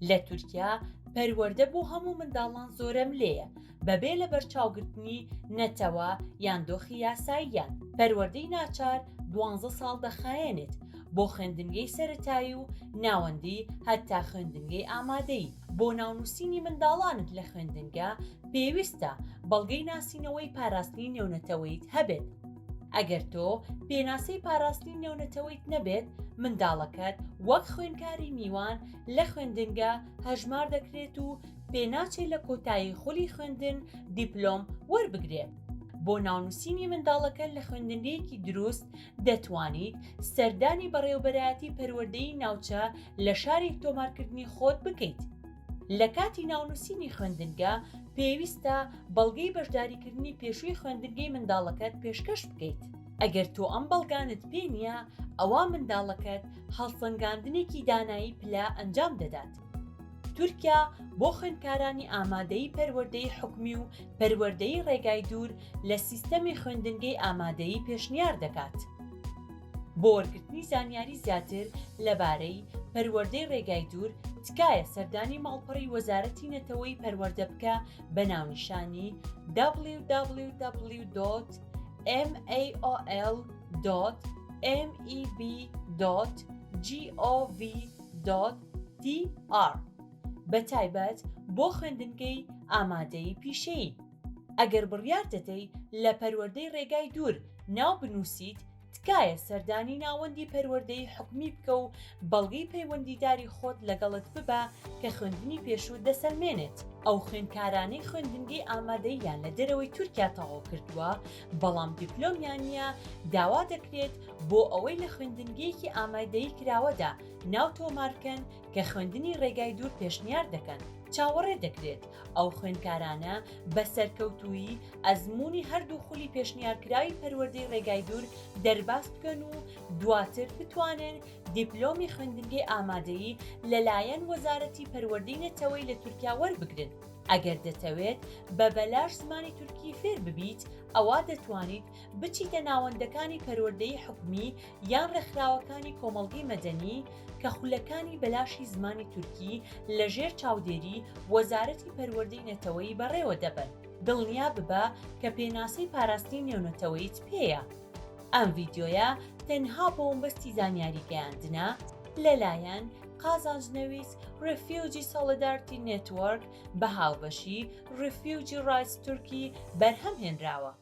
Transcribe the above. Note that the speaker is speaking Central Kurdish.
لە تورکیا پەروەردە بۆ هەموو منداڵان زۆرە ملێیە بەبێ لە بەرچاوگرتنی نەتەوە یان دۆخی یاساییان. پەروەردەی ناچار 12 ساڵ دەخایێنێت بۆ خوێندنگەی سەرەتایی و ناوەندی هەتا خوێندنگەی ئامادەی. بۆ ناونووسینی منداڵانت لە خوێندنگە پێویستە بەڵگەی ناسینەوەی پاراستنی نێونەتەوەیت هەبێت. ئەگەر تۆ پێناسەی پاراستنی نێونەتەوەیت نەبێت، منداڵەکەت وەک خوێندکاری میوان لە خوێندنگە هەژمار دەکرێت و پێناچێت لە کۆتایی خولی خوێندن دیپلۆم وەربگرێت. بۆ ناونووسینی منداڵەکەت لە خوێندنگەیەکی دروست دەتوانیت سەردانی بەڕێوەبەرایەتی پەروەردەی ناوچە لە شارێک تۆمارکردنی خۆت بکەیت. لە کاتی ناونووسینی خوێندنگە پێویستە بەڵگەی بەشداریکردنی پێشووی خوێندنگەی منداڵەکەت پێشکەش بکەیت. ئەگەر تۆ ئەم بەڵگانت پێ نییە، ئەوا منداڵەکەت هەڵسەنگاندنێکی دانایی پلە ئەنجام دەدات. تورکیا بۆ خوێندکارانی ئامادەیی پەروەردەی حکومی و پەروەردەی ڕێگای دوور لە سیستەمی خوێندنگەی ئامادەیی پێشنیار دەکات. بۆ وەرگرتنی زانیاری زیاتر لەبارەی پەروەردەی ڕێگای دوور، تکایە سەردانی ماڵپەڕی وەزارەتی نەتەوەی پەروەردە بکە بە ناونیشانی www.maol.meb.gov.tr بەتایبەت بۆ خوێندنگەی ئامادەیی پیشەیی. ئەگەر بڕیار دەدەی لە پەروەردەی ڕێگای دوور ناو بنووسیت، تکایە سەردانی ناوەندی پەروەردەی حکومی بکە و بەڵگەی پەیوەندیداری خۆت لەگەڵت ببە کە خوێندنی پێشوو دەسەلمێنێت. ئەو خوێندکارانەی خوێندنگەی ئامادەییان لە دەرەوەی تورکیا تەواو کردووە بەڵام دیپلۆمیان نییە، داوا دەکرێت بۆ ئەوەی لە خوێندنگەیەکی ئامادەیی کراوەدا ناو تۆمارکەن کە خوێندنی ڕێگای دوور پێشنیار دەکەن. چاوەڕێ دەکرێت ئەو خوێندکارانە بە سەرکەوتووی ئەزموونی هەردوو خولی پێشنیارکراوی پەروەردەی ڕێگای دوور دەرباس بکەن و دواتر بتوانن دیپلۆمی خوێندنگەی ئامادەیی لەلایەن وەزارەتی پەروەردەی نەتەوەی لە تورکیا وەربگرن. ئەگەر دەتەوێت بە بەلاش زمانی تورکی فێر ببیت، ئەوا دەتوانیت بچیتە ناوەندەکانی پەروەردەی حکومی یان ڕێکخراوەکانی کۆمەڵگەی مەدەنی کە خولەکانی بەلاشی زمانی تورکی لەژێر چاودێری وەزارەتی پەروەردەی نەتەوەی بەڕێوە دەبن. دڵنیا ببە کە پێناسەی پاراستنی نێونەتەوەیت پێیە. ئەم ڤیدیۆیە تەنها بۆ مەبەستی زانیاری گەیاندنە لەلایەن قازانجنەویس ڕێفیوجی سۆلیدارتی نێتوەرک بە هاوبەشی ڕێفیوجی ڕایتس تورکی بەرهەمهێنراوە.